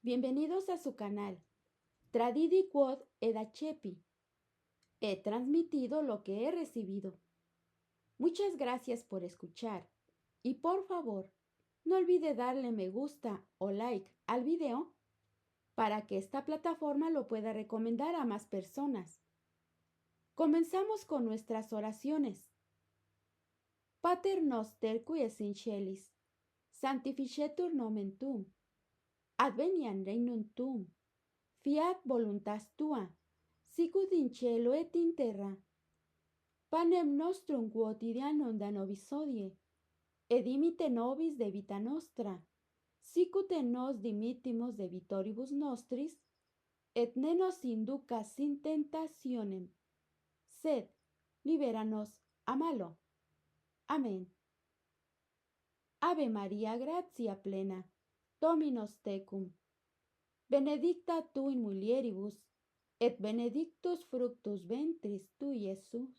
Bienvenidos a su canal, Tradidi Quod ed Accepi. He transmitido lo que he recibido. Muchas gracias por escuchar y por favor, no olvide darle me gusta o like al video para que esta plataforma lo pueda recomendar a más personas. Comenzamos con nuestras oraciones. Pater noster qui es in celis, sanctificetur nomen tuum, adveniat regnum tuum, fiat voluntas tua, sicut in cielo et in terra. Panem nostrum quotidianum da nobis hodie, et dimite nobis debita nostra, sicut et nos dimittimus debitoribus nostris, et ne nos inducas in tentationem, sed libera nos a malo. Amén. Ave Maria, gratia plena, Dominus tecum, benedicta tu in mulieribus, et benedictus fructus ventris tui, Iesus.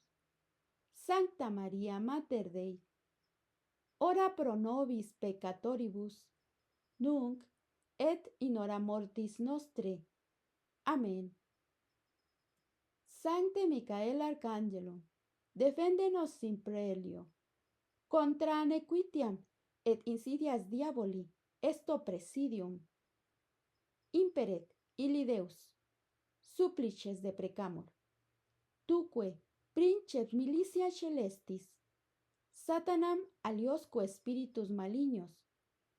Sancta Maria, Mater Dei, ora pro nobis peccatoribus, nunc et in hora mortis nostre. Amén. Sancte Michael Arcangelo, defende nos in proelio, contra nequitiam et insidias diaboli, esto presidium. Imperet illi Deus, supplices deprecamur. Tuque, princeps militia celestis, Satanam aliosque spiritus malignos,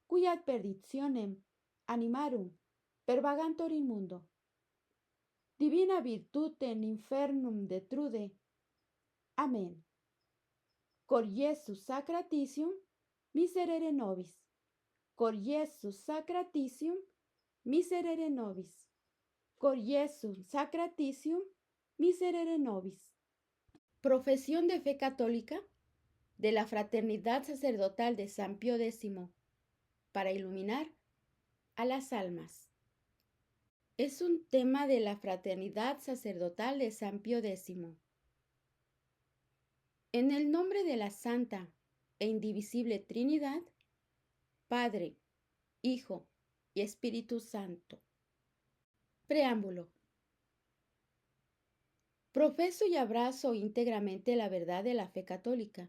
qui ad perditionem animarum pervagantur in mundo. Divina virtutem infernum detrude. Amen. Cor Iesus sacratissimo, miserere nobis. Cor Iesus sacratissimo, miserere nobis. Cor Iesus sacratissimo, miserere nobis. Profesión de fe católica de la Fraternidad Sacerdotal de San Pío X para iluminar a las almas. Es un tema de la Fraternidad Sacerdotal de San Pío X. En el nombre de la Santa e Indivisible Trinidad, Padre, Hijo y Espíritu Santo. Preámbulo. Profeso y abrazo íntegramente la verdad de la fe católica,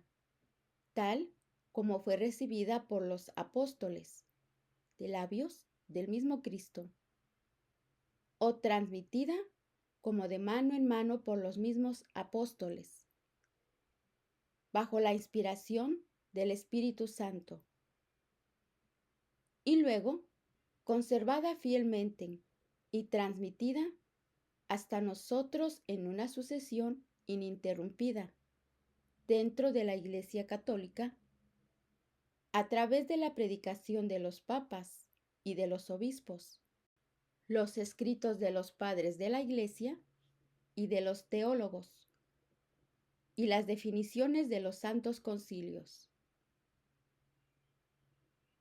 tal como fue recibida por los apóstoles, de labios del mismo Cristo, o transmitida como de mano en mano por los mismos apóstoles, bajo la inspiración del Espíritu Santo, y luego conservada fielmente y transmitida hasta nosotros en una sucesión ininterrumpida dentro de la Iglesia Católica, a través de la predicación de los papas y de los obispos, los escritos de los padres de la Iglesia y de los teólogos, y las definiciones de los santos concilios.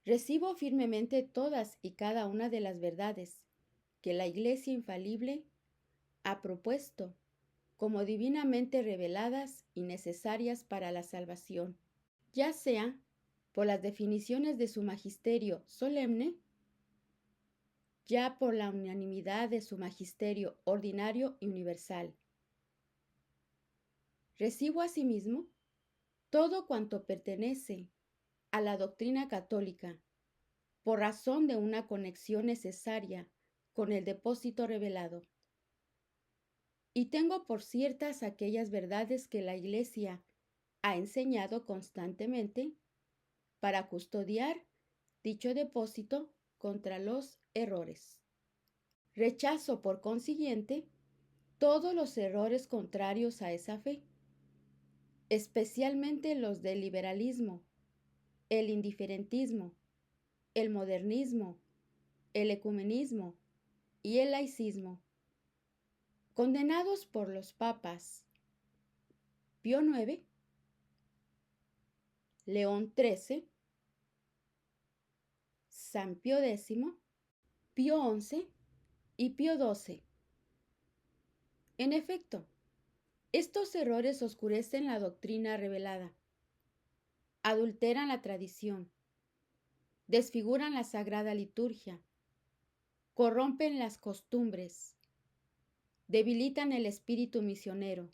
Recibo firmemente todas y cada una de las verdades que la Iglesia infalible ha propuesto como divinamente reveladas y necesarias para la salvación, ya sea por las definiciones de su magisterio solemne, ya por la unanimidad de su magisterio ordinario y universal. Recibo asimismo todo cuanto pertenece a la doctrina católica por razón de una conexión necesaria con el depósito revelado. Y tengo por ciertas aquellas verdades que la Iglesia ha enseñado constantemente para custodiar dicho depósito contra los errores. Rechazo, por consiguiente, todos los errores contrarios a esa fe, especialmente los del liberalismo, el indiferentismo, el modernismo, el ecumenismo y el laicismo, condenados por los papas Pío IX, León XIII, San Pío X, Pío XI y Pío XII. En efecto, estos errores oscurecen la doctrina revelada, adulteran la tradición, desfiguran la sagrada liturgia, corrompen las costumbres, debilitan el espíritu misionero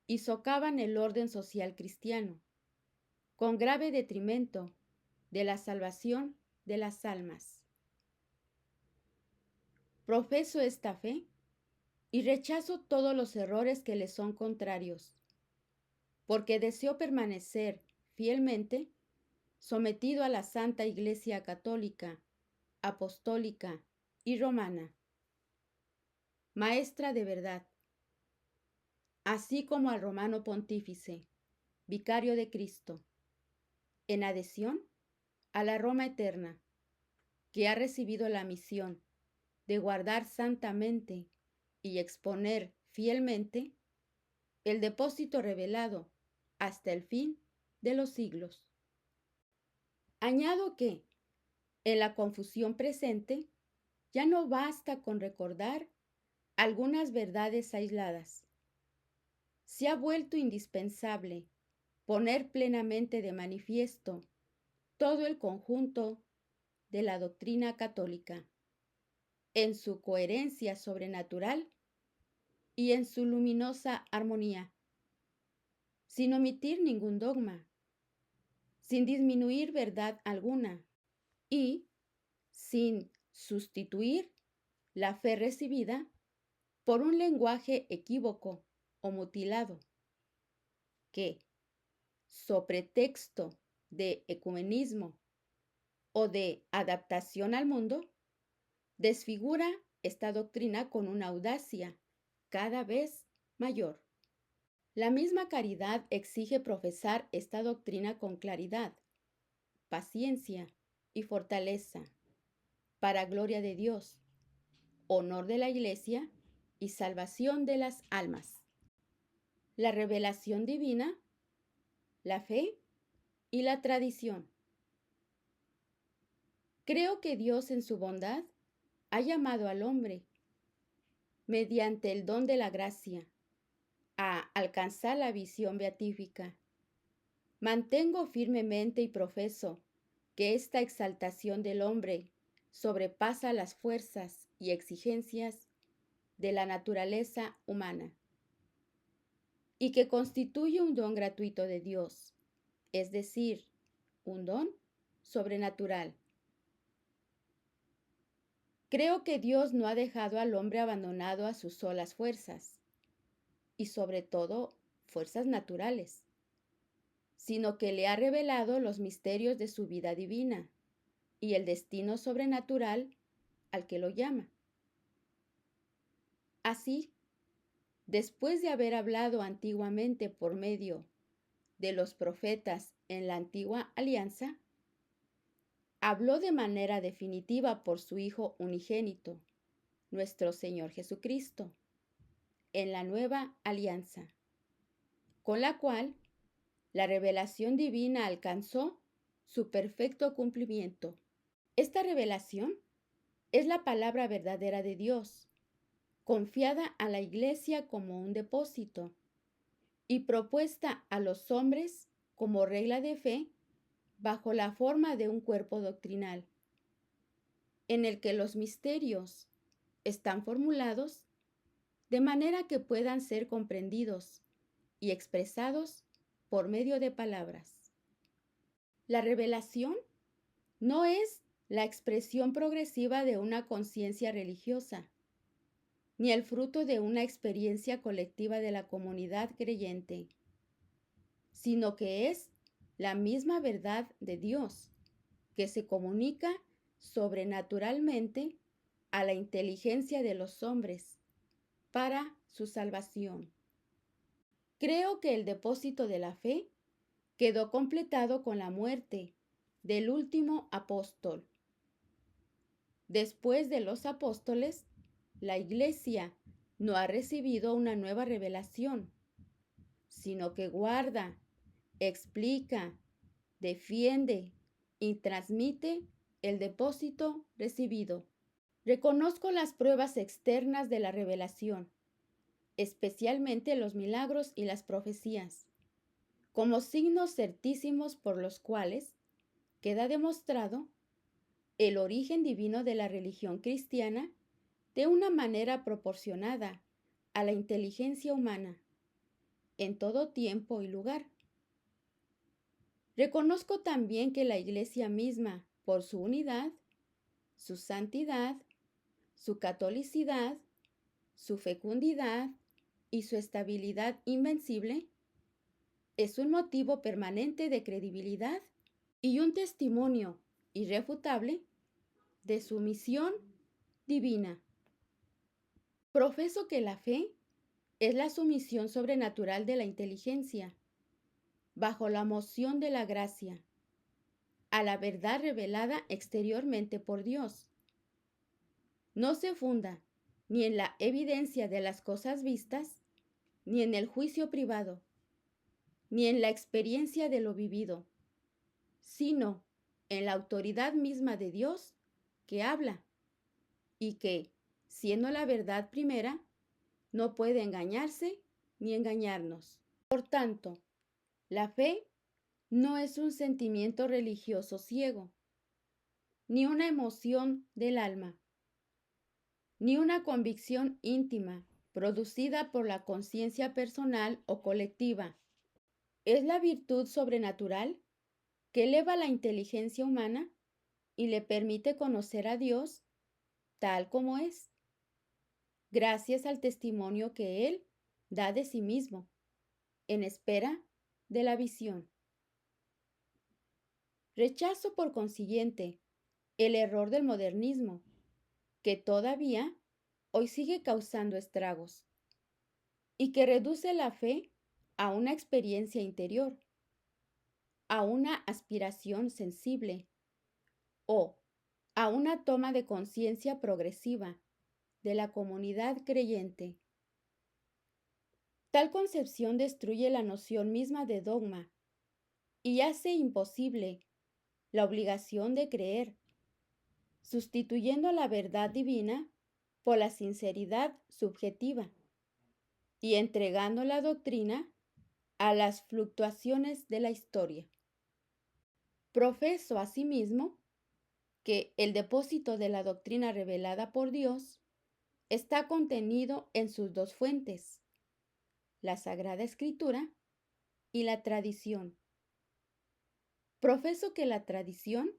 y socavan el orden social cristiano, con grave detrimento de la salvación de las almas. Profeso esta fe y rechazo todos los errores que le son contrarios, porque deseo permanecer fielmente sometido a la Santa Iglesia Católica, Apostólica y Romana, maestra de verdad, así como al Romano Pontífice, Vicario de Cristo, en adhesión a la Roma eterna, que ha recibido la misión de guardar santamente y exponer fielmente el depósito revelado hasta el fin de los siglos. Añado que, en la confusión presente, ya no basta con recordar algunas verdades aisladas. Se ha vuelto indispensable poner plenamente de manifiesto todo el conjunto de la doctrina católica, en su coherencia sobrenatural y en su luminosa armonía, sin omitir ningún dogma, sin disminuir verdad alguna y sin sustituir la fe recibida por un lenguaje equívoco o mutilado, que, so pretexto de ecumenismo o de adaptación al mundo, desfigura esta doctrina con una audacia cada vez mayor. La misma caridad exige profesar esta doctrina con claridad, paciencia y fortaleza, para gloria de Dios, honor de la Iglesia y salvación de las almas. La revelación divina, la fe y la tradición. Creo que Dios en su bondad ha llamado al hombre, mediante el don de la gracia, a alcanzar la visión beatífica. Mantengo firmemente y profeso que esta exaltación del hombre sobrepasa las fuerzas y exigencias de la naturaleza humana y que constituye un don gratuito de Dios, es decir, un don sobrenatural. Creo que Dios no ha dejado al hombre abandonado a sus solas fuerzas, y sobre todo fuerzas naturales, sino que le ha revelado los misterios de su vida divina y el destino sobrenatural al que lo llama. Así, después de haber hablado antiguamente por medio de los profetas en la antigua alianza, habló de manera definitiva por su Hijo unigénito, nuestro Señor Jesucristo, en la nueva alianza, con la cual la revelación divina alcanzó su perfecto cumplimiento. Esta revelación es la palabra verdadera de Dios, confiada a la Iglesia como un depósito y propuesta a los hombres como regla de fe bajo la forma de un cuerpo doctrinal, en el que los misterios están formulados de manera que puedan ser comprendidos y expresados por medio de palabras. La revelación no es la expresión progresiva de una conciencia religiosa, ni el fruto de una experiencia colectiva de la comunidad creyente, sino que es la misma verdad de Dios, que se comunica sobrenaturalmente a la inteligencia de los hombres para su salvación. Creo que el depósito de la fe quedó completado con la muerte del último apóstol. Después de los apóstoles, la Iglesia no ha recibido una nueva revelación, sino que guarda, explica, defiende y transmite el depósito recibido. Reconozco las pruebas externas de la revelación, especialmente los milagros y las profecías, como signos certísimos por los cuales queda demostrado el origen divino de la religión cristiana de una manera proporcionada a la inteligencia humana, en todo tiempo y lugar. Reconozco también que la Iglesia misma, por su unidad, su santidad, su catolicidad, su fecundidad y su estabilidad invencible, es un motivo permanente de credibilidad y un testimonio irrefutable de su misión divina. Profeso que la fe es la sumisión sobrenatural de la inteligencia, bajo la moción de la gracia, a la verdad revelada exteriormente por Dios. No se funda ni en la evidencia de las cosas vistas, ni en el juicio privado, ni en la experiencia de lo vivido, sino en la autoridad misma de Dios que habla y que, siendo la verdad primera, no puede engañarse ni engañarnos. Por tanto, la fe no es un sentimiento religioso ciego, ni una emoción del alma, ni una convicción íntima producida por la conciencia personal o colectiva. Es la virtud sobrenatural que eleva la inteligencia humana y le permite conocer a Dios tal como es, gracias al testimonio que Él da de sí mismo, en espera de la visión. Rechazo, por consiguiente, el error del modernismo, que todavía hoy sigue causando estragos, y que reduce la fe a una experiencia interior, a una aspiración sensible o a una toma de conciencia progresiva de la comunidad creyente. Tal concepción destruye la noción misma de dogma y hace imposible la obligación de creer, sustituyendo la verdad divina por la sinceridad subjetiva y entregando la doctrina a las fluctuaciones de la historia. Profeso asimismo que el depósito de la doctrina revelada por Dios está contenido en sus dos fuentes, la Sagrada Escritura y la tradición. Profeso que la tradición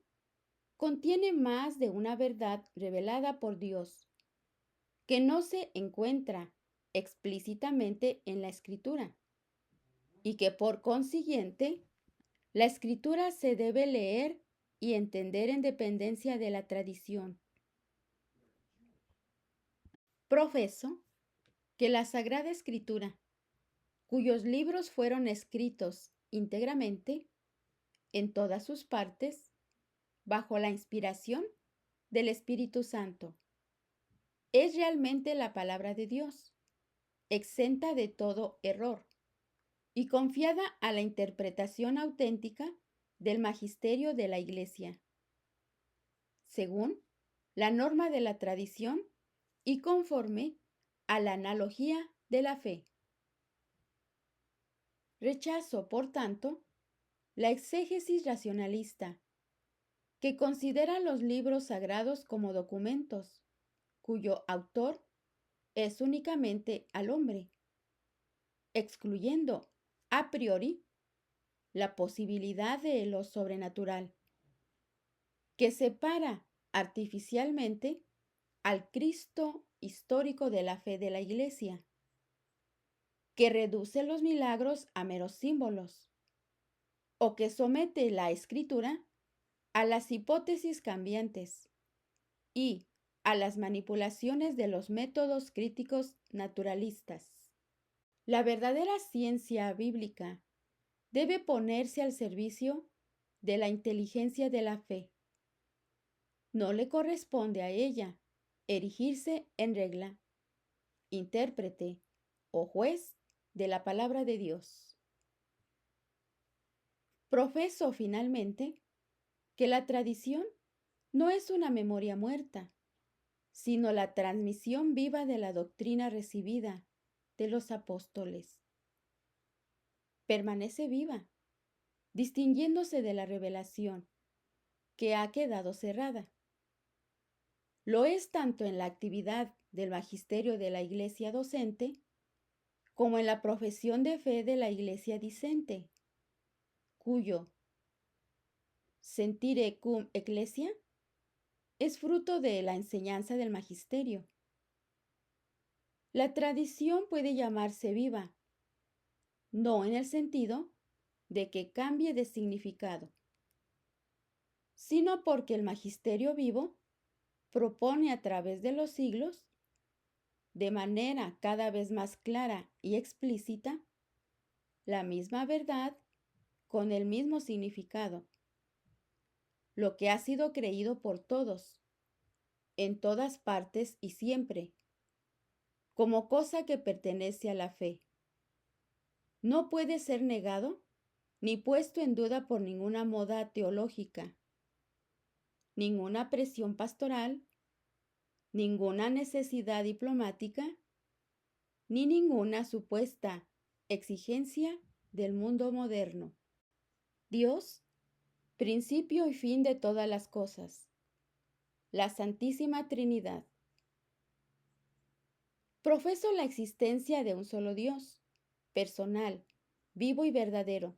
contiene más de una verdad revelada por Dios, que no se encuentra explícitamente en la Escritura, y que por consiguiente, la Escritura se debe leer y entender en dependencia de la tradición. Profeso que la Sagrada Escritura, cuyos libros fueron escritos íntegramente, en todas sus partes, bajo la inspiración del Espíritu Santo, es realmente la palabra de Dios, exenta de todo error y confiada a la interpretación auténtica del magisterio de la Iglesia, según la norma de la tradición y conforme a la analogía de la fe. Rechazo, por tanto, la exégesis racionalista, que considera los libros sagrados como documentos, cuyo autor es únicamente al hombre, excluyendo a priori la posibilidad de lo sobrenatural, que separa artificialmente al Cristo histórico de la fe de la Iglesia, que reduce los milagros a meros símbolos, o que somete la Escritura a las hipótesis cambiantes y a las manipulaciones de los métodos críticos naturalistas. La verdadera ciencia bíblica debe ponerse al servicio de la inteligencia de la fe. No le corresponde a ella erigirse en regla, intérprete o juez de la palabra de Dios. Profeso finalmente que la tradición no es una memoria muerta, sino la transmisión viva de la doctrina recibida de los apóstoles. Permanece viva, distinguiéndose de la revelación, que ha quedado cerrada, Lo es tanto en la actividad del magisterio de la Iglesia docente como en la profesión de fe de la Iglesia discente, cuyo sentire cum ecclesia es fruto de la enseñanza del magisterio. La tradición puede llamarse viva, no en el sentido de que cambie de significado, sino porque el magisterio vivo propone a través de los siglos, de manera cada vez más clara y explícita, la misma verdad con el mismo significado, lo que ha sido creído por todos, en todas partes y siempre, como cosa que pertenece a la fe. No puede ser negado ni puesto en duda por ninguna moda teológica, ninguna presión pastoral, ninguna necesidad diplomática, ni ninguna supuesta exigencia del mundo moderno. Dios, principio y fin de todas las cosas. La Santísima Trinidad. Profeso la existencia de un solo Dios, personal, vivo y verdadero,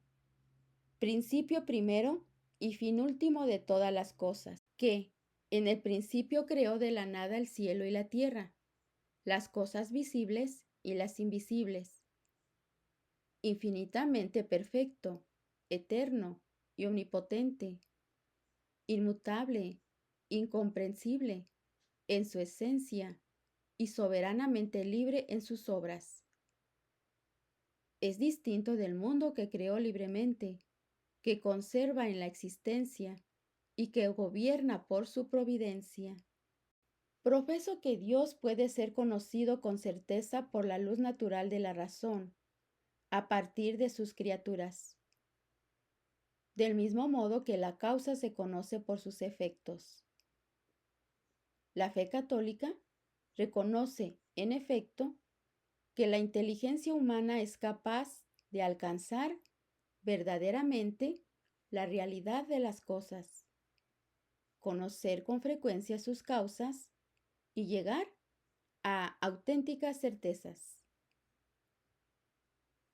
principio primero y fin último de todas las cosas, que en el principio creó de la nada el cielo y la tierra, las cosas visibles y las invisibles. Infinitamente perfecto, eterno y omnipotente, inmutable, incomprensible en su esencia y soberanamente libre en sus obras. Es distinto del mundo que creó libremente, que conserva en la existencia y que gobierna por su providencia. Profeso que Dios puede ser conocido con certeza por la luz natural de la razón, a partir de sus criaturas, del mismo modo que la causa se conoce por sus efectos. La fe católica reconoce, en efecto, que la inteligencia humana es capaz de alcanzar verdaderamente la realidad de las cosas, conocer con frecuencia sus causas y llegar a auténticas certezas.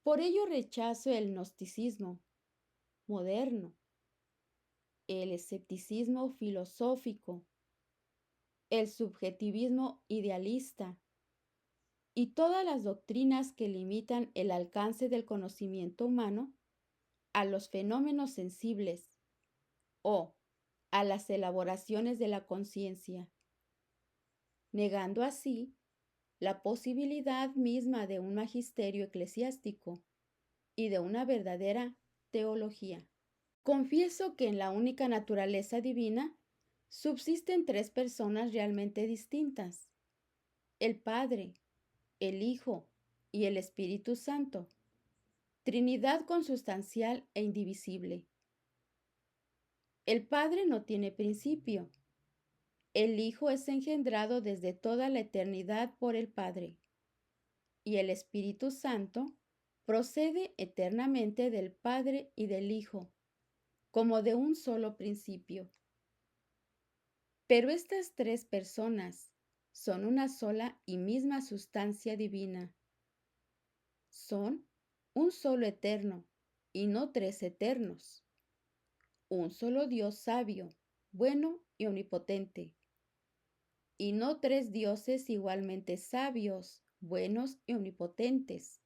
Por ello rechazo el gnosticismo moderno, el escepticismo filosófico, el subjetivismo idealista y todas las doctrinas que limitan el alcance del conocimiento humano a los fenómenos sensibles o a las elaboraciones de la conciencia, negando así la posibilidad misma de un magisterio eclesiástico y de una verdadera teología. Confieso que en la única naturaleza divina subsisten tres personas realmente distintas: el Padre, el Hijo y el Espíritu Santo, Trinidad consustancial e indivisible. El Padre no tiene principio. El Hijo es engendrado desde toda la eternidad por el Padre, y el Espíritu Santo procede eternamente del Padre y del Hijo, como de un solo principio. Pero estas tres personas son una sola y misma sustancia divina. Son un solo eterno y no tres eternos. Un solo Dios sabio, bueno y omnipotente. Y no tres dioses igualmente sabios, buenos y omnipotentes.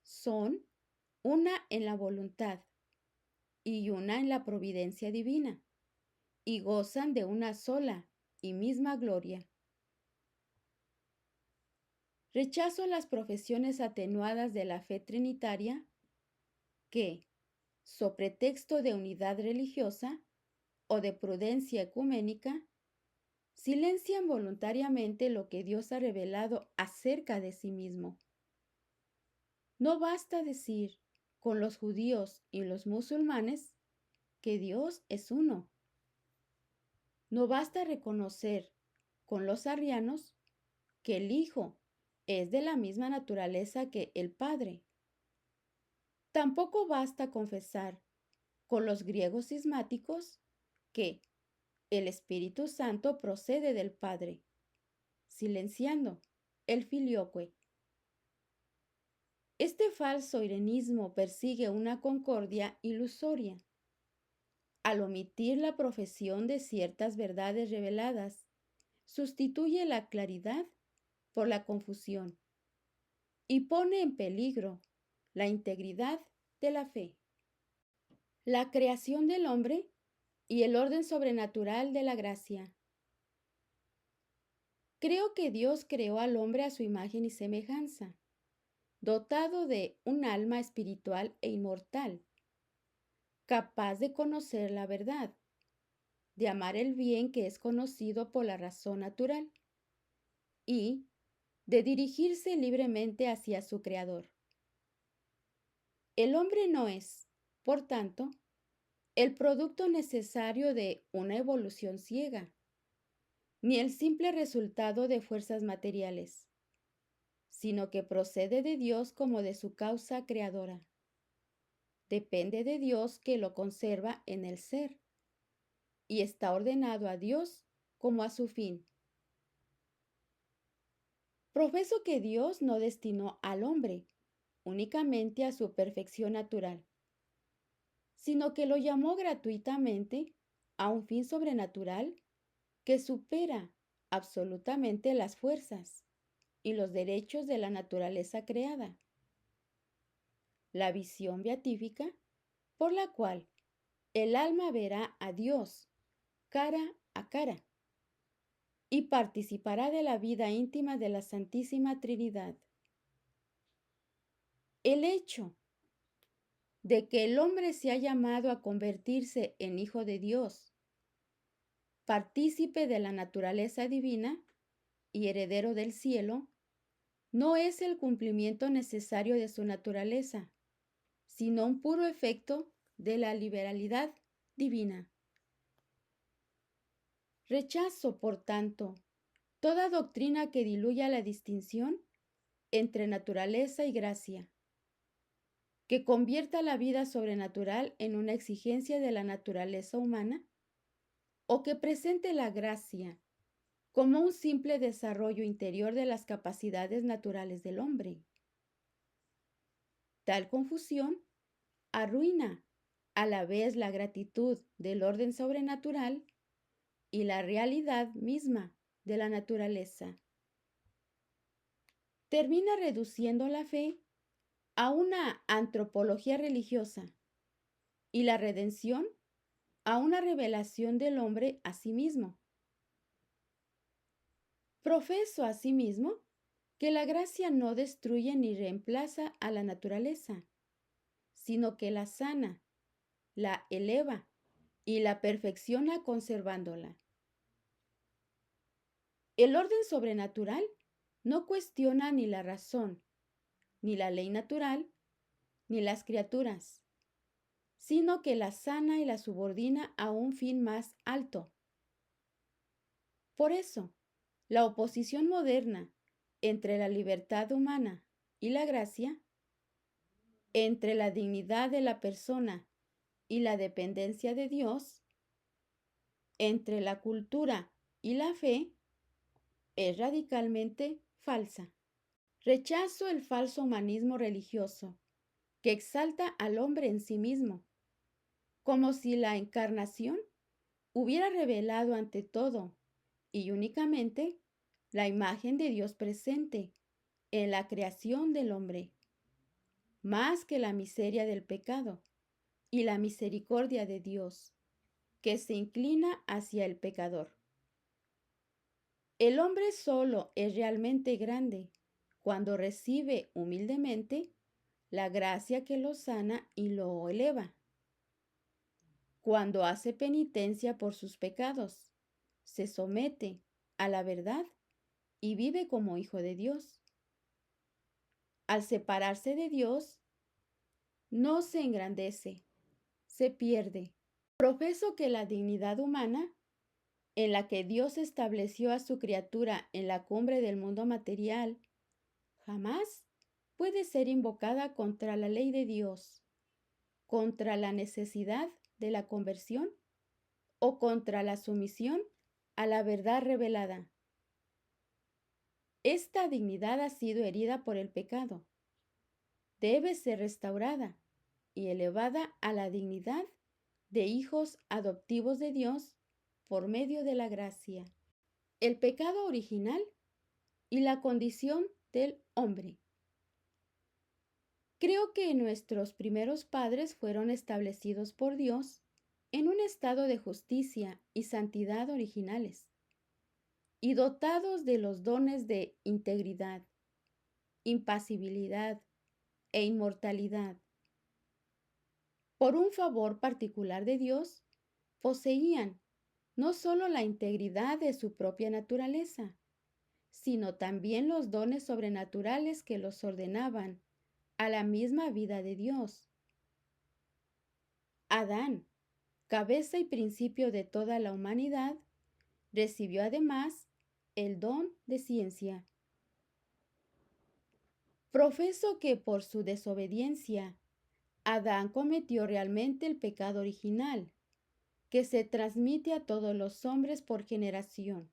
Son una en la voluntad y una en la providencia divina, y gozan de una sola y misma gloria. Rechazo las profesiones atenuadas de la fe trinitaria que, so pretexto de unidad religiosa o de prudencia ecuménica, silencian voluntariamente lo que Dios ha revelado acerca de sí mismo. No basta decir con los judíos y los musulmanes que Dios es uno. No basta reconocer con los arrianos que el Hijo es de la misma naturaleza que el Padre. Tampoco basta confesar con los griegos cismáticos que, El Espíritu Santo procede del Padre, silenciando el filioque. Este falso irenismo persigue una concordia ilusoria. Al omitir la profesión de ciertas verdades reveladas, sustituye la claridad por la confusión y pone en peligro la integridad de la fe. La creación del hombre y el orden sobrenatural de la gracia. Creo que Dios creó al hombre a su imagen y semejanza, dotado de un alma espiritual e inmortal, capaz de conocer la verdad, de amar el bien que es conocido por la razón natural y de dirigirse libremente hacia su Creador. El hombre no es, por tanto, el producto necesario de una evolución ciega, ni el simple resultado de fuerzas materiales, sino que procede de Dios como de su causa creadora. Depende de Dios que lo conserva en el ser y está ordenado a Dios como a su fin. Profeso que Dios no destinó al hombre únicamente a su perfección natural, sino que lo llamó gratuitamente a un fin sobrenatural que supera absolutamente las fuerzas y los derechos de la naturaleza creada. La visión beatífica por la cual el alma verá a Dios cara a cara y participará de la vida íntima de la Santísima Trinidad. El hecho de que el hombre se ha llamado a convertirse en hijo de Dios, partícipe de la naturaleza divina y heredero del cielo, no es el cumplimiento necesario de su naturaleza, sino un puro efecto de la liberalidad divina. Rechazo, por tanto, toda doctrina que diluya la distinción entre naturaleza y gracia, que convierta la vida sobrenatural en una exigencia de la naturaleza humana, o que presente la gracia como un simple desarrollo interior de las capacidades naturales del hombre. Tal confusión arruina a la vez la gratitud del orden sobrenatural y la realidad misma de la naturaleza. Termina reduciendo la fe a una antropología religiosa y la redención a una revelación del hombre a sí mismo. Profeso asimismo que la gracia no destruye ni reemplaza a la naturaleza, sino que la sana, la eleva y la perfecciona conservándola. El orden sobrenatural no cuestiona ni la razón, ni la ley natural, ni las criaturas, sino que la sana y la subordina a un fin más alto. Por eso, la oposición moderna entre la libertad humana y la gracia, entre la dignidad de la persona y la dependencia de Dios, entre la cultura y la fe, es radicalmente falsa. Rechazo el falso humanismo religioso que exalta al hombre en sí mismo, como si la encarnación hubiera revelado ante todo y únicamente la imagen de Dios presente en la creación del hombre, más que la miseria del pecado y la misericordia de Dios, que se inclina hacia el pecador. El hombre solo es realmente grande cuando recibe humildemente la gracia que lo sana y lo eleva. Cuando hace penitencia por sus pecados, se somete a la verdad y vive como hijo de Dios. Al separarse de Dios, no se engrandece, se pierde. Profeso que la dignidad humana, en la que Dios estableció a su criatura en la cumbre del mundo material, jamás puede ser invocada contra la ley de Dios, contra la necesidad de la conversión o contra la sumisión a la verdad revelada. Esta dignidad ha sido herida por el pecado. Debe ser restaurada y elevada a la dignidad de hijos adoptivos de Dios por medio de la gracia. El pecado original y la condición del hombre. Creo que nuestros primeros padres fueron establecidos por Dios en un estado de justicia y santidad originales, y dotados de los dones de integridad, impasibilidad e inmortalidad. Por un favor particular de Dios, poseían no solo la integridad de su propia naturaleza, sino también los dones sobrenaturales que los ordenaban a la misma vida de Dios. Adán, cabeza y principio de toda la humanidad, recibió además el don de ciencia. Profeso que por su desobediencia, Adán cometió realmente el pecado original, que se transmite a todos los hombres por generación.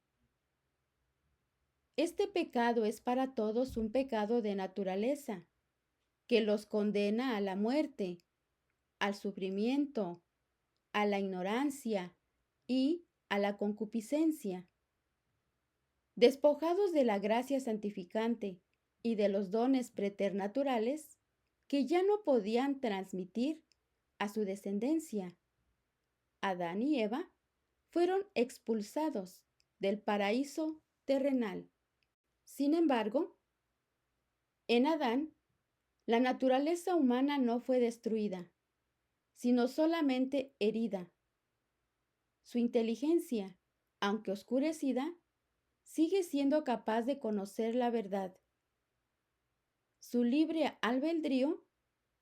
Este pecado es para todos un pecado de naturaleza, que los condena a la muerte, al sufrimiento, a la ignorancia y a la concupiscencia. Despojados de la gracia santificante y de los dones preternaturales, que ya no podían transmitir a su descendencia, Adán y Eva fueron expulsados del paraíso terrenal. Sin embargo, en Adán, la naturaleza humana no fue destruida, sino solamente herida. Su inteligencia, aunque oscurecida, sigue siendo capaz de conocer la verdad. Su libre albedrío,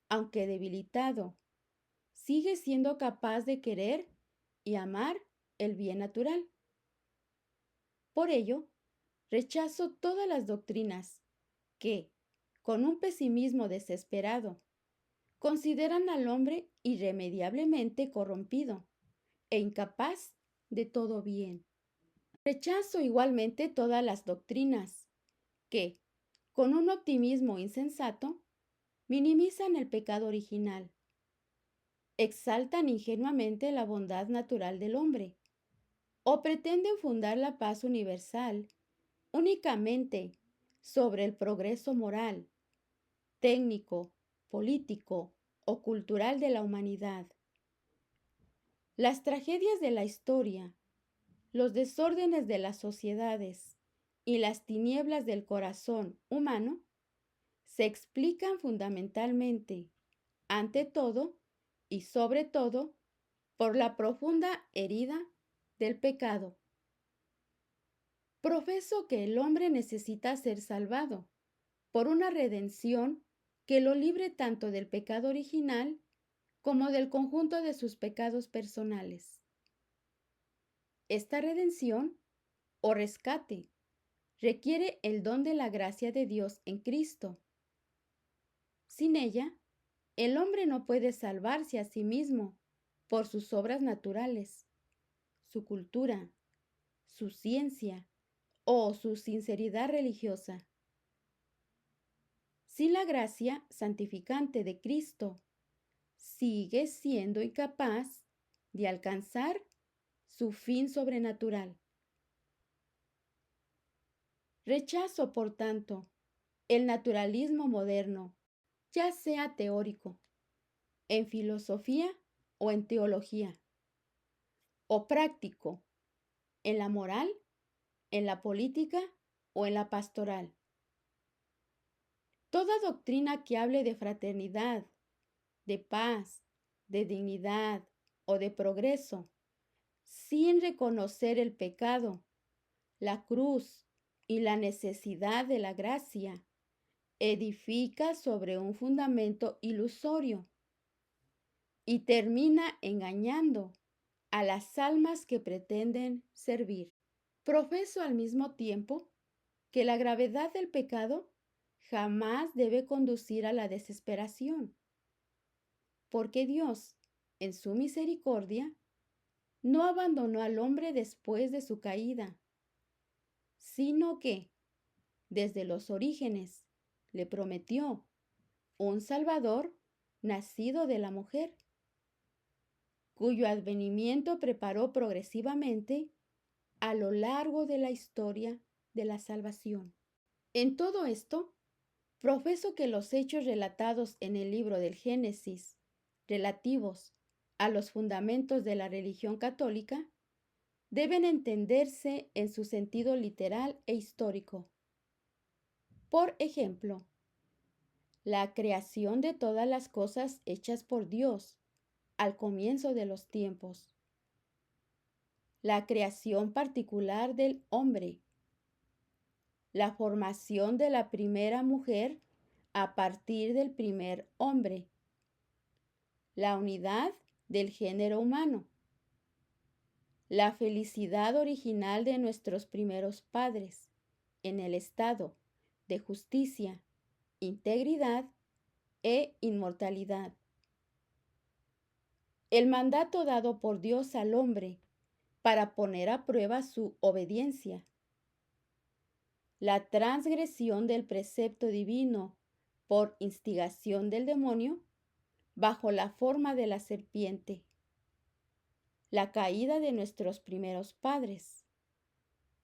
aunque debilitado, sigue siendo capaz de querer y amar el bien natural. Por ello, rechazo todas las doctrinas que, con un pesimismo desesperado, consideran al hombre irremediablemente corrompido e incapaz de todo bien. Rechazo igualmente todas las doctrinas que, con un optimismo insensato, minimizan el pecado original, exaltan ingenuamente la bondad natural del hombre, o pretenden fundar la paz universal únicamente sobre el progreso moral, técnico, político o cultural de la humanidad. Las tragedias de la historia, los desórdenes de las sociedades y las tinieblas del corazón humano se explican fundamentalmente, ante todo y sobre todo, por la profunda herida del pecado. Profeso que el hombre necesita ser salvado por una redención que lo libre tanto del pecado original como del conjunto de sus pecados personales. Esta redención o rescate requiere el don de la gracia de Dios en Cristo. Sin ella, el hombre no puede salvarse a sí mismo por sus obras naturales, su cultura, su ciencia o su sinceridad religiosa. Sin la gracia santificante de Cristo, sigue siendo incapaz de alcanzar su fin sobrenatural. Rechazo, por tanto, el naturalismo moderno, ya sea teórico, en filosofía o en teología, o práctico, en la moral, en la política o en la pastoral. Toda doctrina que hable de fraternidad, de paz, de dignidad o de progreso, sin reconocer el pecado, la cruz y la necesidad de la gracia, edifica sobre un fundamento ilusorio y termina engañando a las almas que pretenden servir. Profeso al mismo tiempo que la gravedad del pecado jamás debe conducir a la desesperación, porque Dios, en su misericordia, no abandonó al hombre después de su caída, sino que, desde los orígenes, le prometió un Salvador nacido de la mujer, cuyo advenimiento preparó progresivamente a lo largo de la historia de la salvación. En todo esto, profeso que los hechos relatados en el libro del Génesis, relativos a los fundamentos de la religión católica, deben entenderse en su sentido literal e histórico. Por ejemplo, la creación de todas las cosas hechas por Dios al comienzo de los tiempos, la creación particular del hombre, la formación de la primera mujer a partir del primer hombre, la unidad del género humano, la felicidad original de nuestros primeros padres en el estado de justicia, integridad e inmortalidad, el mandato dado por Dios al hombre para poner a prueba su obediencia, la transgresión del precepto divino por instigación del demonio bajo la forma de la serpiente, la caída de nuestros primeros padres,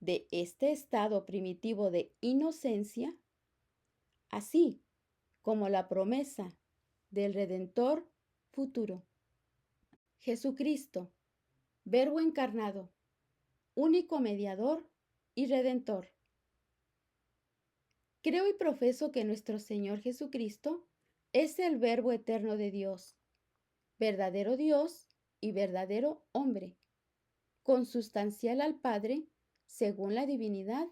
de este estado primitivo de inocencia, así como la promesa del Redentor futuro. Jesucristo, Verbo encarnado, único mediador y redentor. Creo y profeso que nuestro Señor Jesucristo es el Verbo eterno de Dios, verdadero Dios y verdadero hombre, consustancial al Padre según la divinidad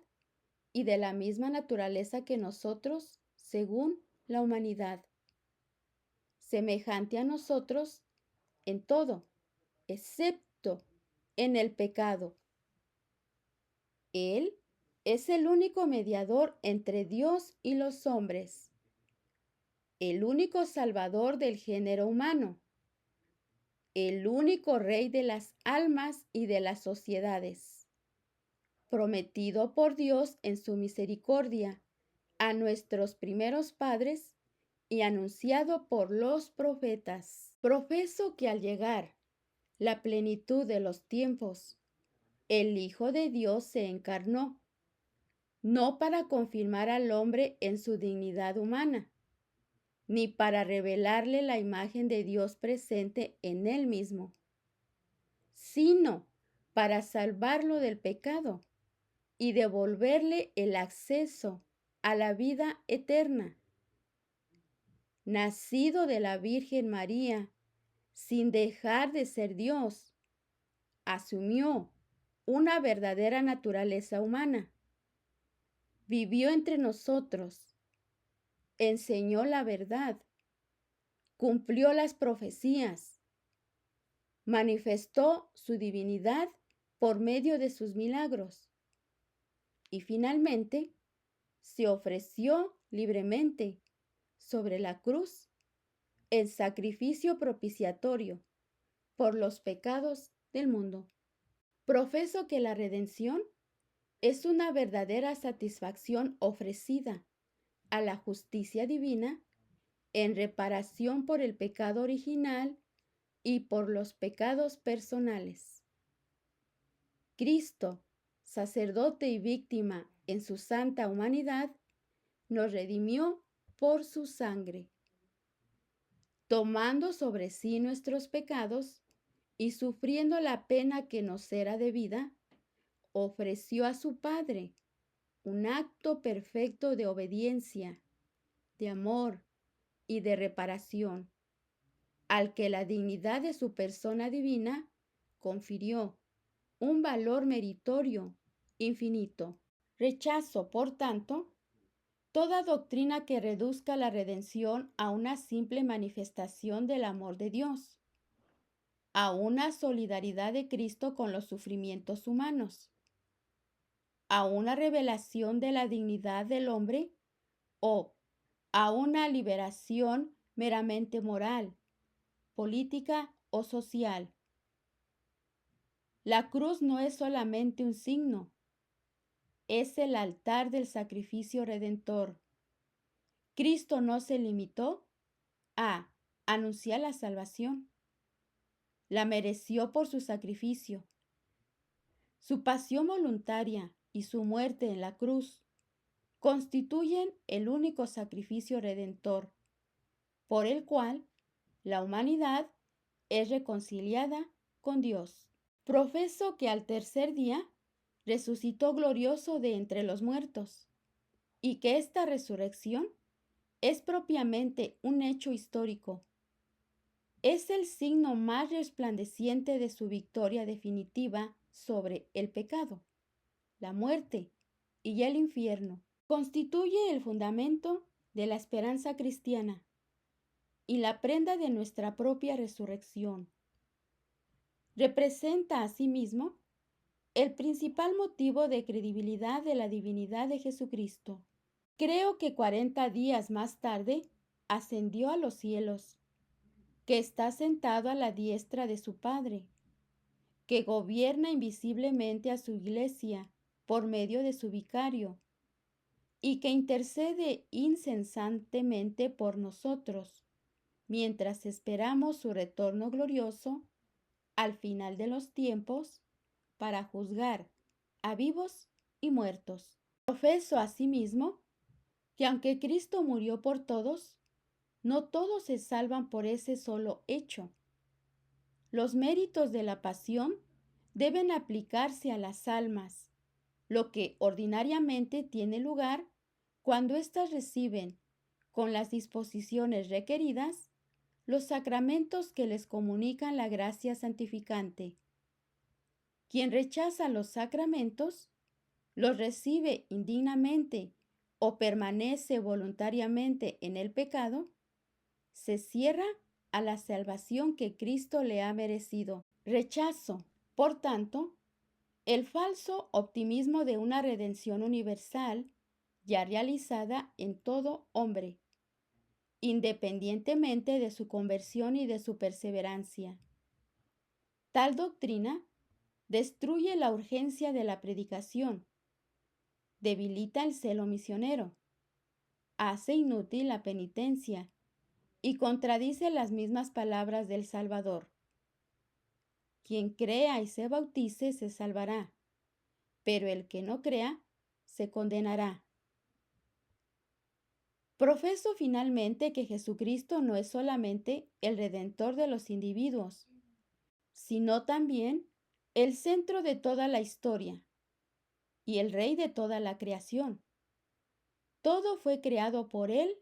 y de la misma naturaleza que nosotros según la humanidad, semejante a nosotros en todo, excepto en el pecado. Él es el único mediador entre Dios y los hombres, el único salvador del género humano, el único rey de las almas y de las sociedades, prometido por Dios en su misericordia a nuestros primeros padres y anunciado por los profetas. Profeso que al llegar la plenitud de los tiempos, el Hijo de Dios se encarnó, no para confirmar al hombre en su dignidad humana, ni para revelarle la imagen de Dios presente en él mismo, sino para salvarlo del pecado y devolverle el acceso a la vida eterna. Nacido de la Virgen María, sin dejar de ser Dios, asumió una verdadera naturaleza humana. Vivió entre nosotros, enseñó la verdad, cumplió las profecías, manifestó su divinidad por medio de sus milagros y finalmente se ofreció libremente sobre la cruz en sacrificio propiciatorio por los pecados del mundo. Profeso que la redención es una verdadera satisfacción ofrecida a la justicia divina en reparación por el pecado original y por los pecados personales. Cristo, sacerdote y víctima en su santa humanidad, nos redimió por su sangre, tomando sobre sí nuestros pecados y sufriendo la pena que nos era debida, ofreció a su Padre un acto perfecto de obediencia, de amor y de reparación, al que la dignidad de su persona divina confirió un valor meritorio infinito. Rechazo, por tanto, toda doctrina que reduzca la redención a una simple manifestación del amor de Dios, a una solidaridad de Cristo con los sufrimientos humanos, a una revelación de la dignidad del hombre o a una liberación meramente moral, política o social. La cruz no es solamente un signo, es el altar del sacrificio redentor. Cristo no se limitó a anunciar la salvación, la mereció por su sacrificio. Su pasión voluntaria y su muerte en la cruz constituyen el único sacrificio redentor, por el cual la humanidad es reconciliada con Dios. Profeso que al tercer día resucitó glorioso de entre los muertos, y que esta resurrección es propiamente un hecho histórico. Es el signo más resplandeciente de su victoria definitiva sobre el pecado, la muerte y el infierno. Constituye el fundamento de la esperanza cristiana y la prenda de nuestra propia resurrección. Representa asimismo el principal motivo de credibilidad de la divinidad de Jesucristo. Creo que 40 días más tarde ascendió a los cielos, que está sentado a la diestra de su Padre, que gobierna invisiblemente a su iglesia por medio de su vicario, y que intercede incesantemente por nosotros, mientras esperamos su retorno glorioso al final de los tiempos para juzgar a vivos y muertos. Profeso asimismo que aunque Cristo murió por todos, no todos se salvan por ese solo hecho. Los méritos de la pasión deben aplicarse a las almas, lo que ordinariamente tiene lugar cuando éstas reciben, con las disposiciones requeridas, los sacramentos que les comunican la gracia santificante. Quien rechaza los sacramentos, los recibe indignamente o permanece voluntariamente en el pecado, se cierra a la salvación que Cristo le ha merecido. Rechazo, por tanto, el falso optimismo de una redención universal ya realizada en todo hombre, independientemente de su conversión y de su perseverancia. Tal doctrina destruye la urgencia de la predicación, debilita el celo misionero, hace inútil la penitencia y contradice las mismas palabras del Salvador. Quien crea y se bautice se salvará, pero el que no crea se condenará. Profeso finalmente que Jesucristo no es solamente el Redentor de los individuos, sino también el centro de toda la historia y el Rey de toda la creación. Todo fue creado por Él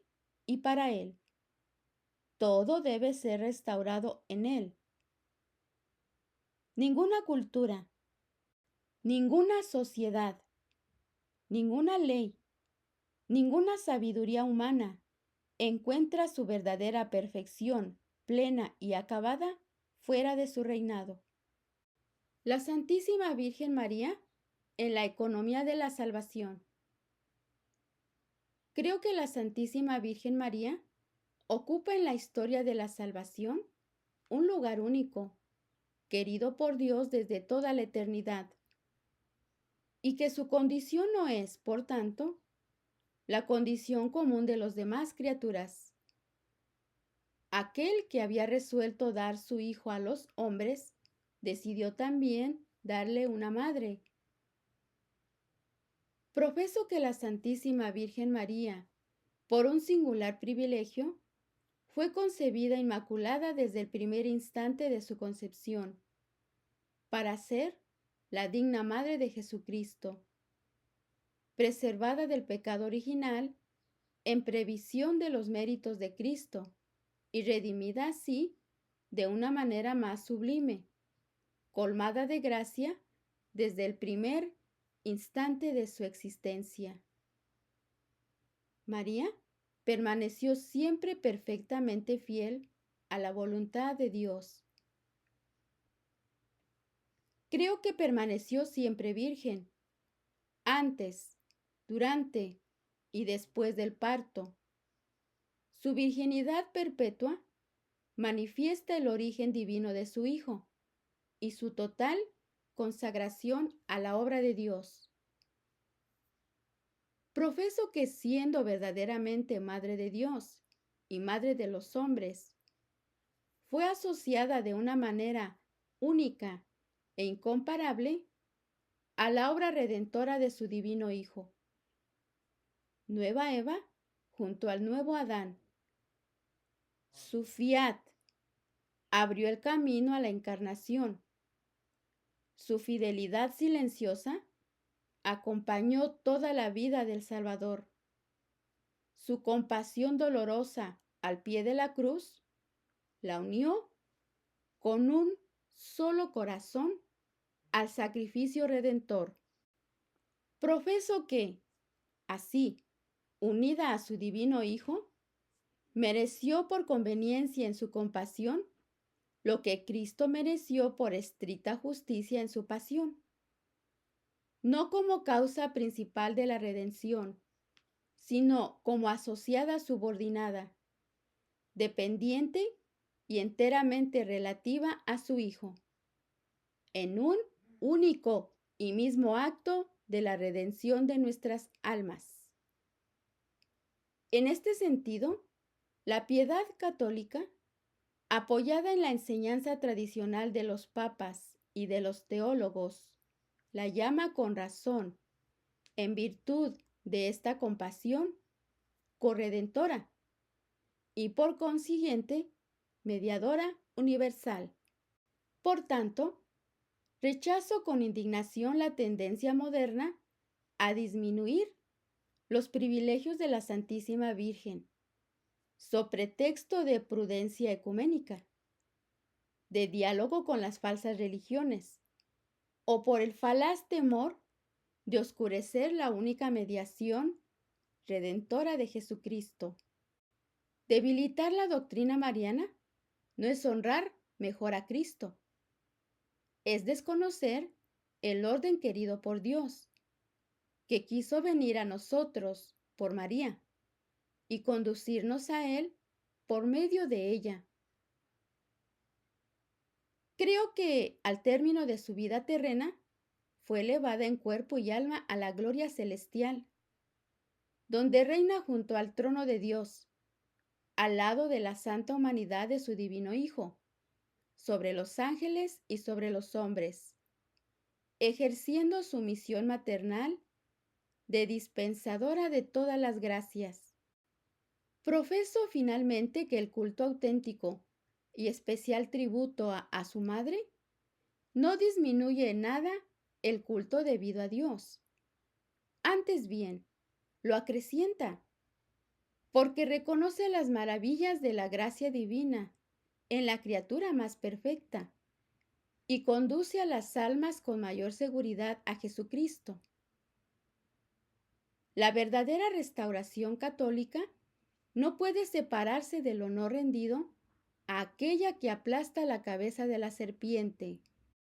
y para Él. Todo debe ser restaurado en Él. Ninguna cultura, ninguna sociedad, ninguna ley, ninguna sabiduría humana encuentra su verdadera perfección plena y acabada fuera de su reinado. La Santísima Virgen María en la economía de la salvación. Creo que la Santísima Virgen María ocupa en la historia de la salvación un lugar único, querido por Dios desde toda la eternidad, y que su condición no es, por tanto, la condición común de los demás criaturas. Aquel que había resuelto dar su Hijo a los hombres, decidió también darle una madre. Profeso que la Santísima Virgen María, por un singular privilegio, fue concebida inmaculada desde el primer instante de su concepción, para ser la digna Madre de Jesucristo, preservada del pecado original en previsión de los méritos de Cristo y redimida así de una manera más sublime, colmada de gracia desde el primer instante de su existencia. María permaneció siempre perfectamente fiel a la voluntad de Dios. Creo que permaneció siempre virgen, antes, durante y después del parto. Su virginidad perpetua manifiesta el origen divino de su Hijo y su total consagración a la obra de Dios. Profeso que siendo verdaderamente Madre de Dios y Madre de los hombres, fue asociada de una manera única e incomparable a la obra redentora de su divino Hijo. Nueva Eva junto al nuevo Adán. Su fiat abrió el camino a la encarnación. Su fidelidad silenciosa acompañó toda la vida del Salvador. Su compasión dolorosa al pie de la cruz la unió con un solo corazón al sacrificio redentor. Profeso que, así, unida a su divino Hijo, mereció por conveniencia en su compasión lo que Cristo mereció por estricta justicia en su pasión. No como causa principal de la redención, sino como asociada subordinada, dependiente y enteramente relativa a su Hijo, en un único y mismo acto de la redención de nuestras almas. En este sentido, la piedad católica, apoyada en la enseñanza tradicional de los papas y de los teólogos, la llama con razón, en virtud de esta compasión, corredentora y por consiguiente, mediadora universal. Por tanto, rechazo con indignación la tendencia moderna a disminuir los privilegios de la Santísima Virgen, so pretexto de prudencia ecuménica, de diálogo con las falsas religiones, o por el falaz temor de oscurecer la única mediación redentora de Jesucristo. Debilitar la doctrina mariana no es honrar mejor a Cristo, es desconocer el orden querido por Dios, que quiso venir a nosotros por María y conducirnos a Él por medio de ella. Creo que al término de su vida terrena fue elevada en cuerpo y alma a la gloria celestial, donde reina junto al trono de Dios, al lado de la santa humanidad de su divino Hijo, sobre los ángeles y sobre los hombres, ejerciendo su misión maternal de dispensadora de todas las gracias. Profeso finalmente que el culto auténtico y especial tributo a su madre no disminuye en nada el culto debido a Dios. Antes bien, lo acrecienta, porque reconoce las maravillas de la gracia divina en la criatura más perfecta y conduce a las almas con mayor seguridad a Jesucristo. La verdadera restauración católica no puede separarse del honor rendido a aquella que aplasta la cabeza de la serpiente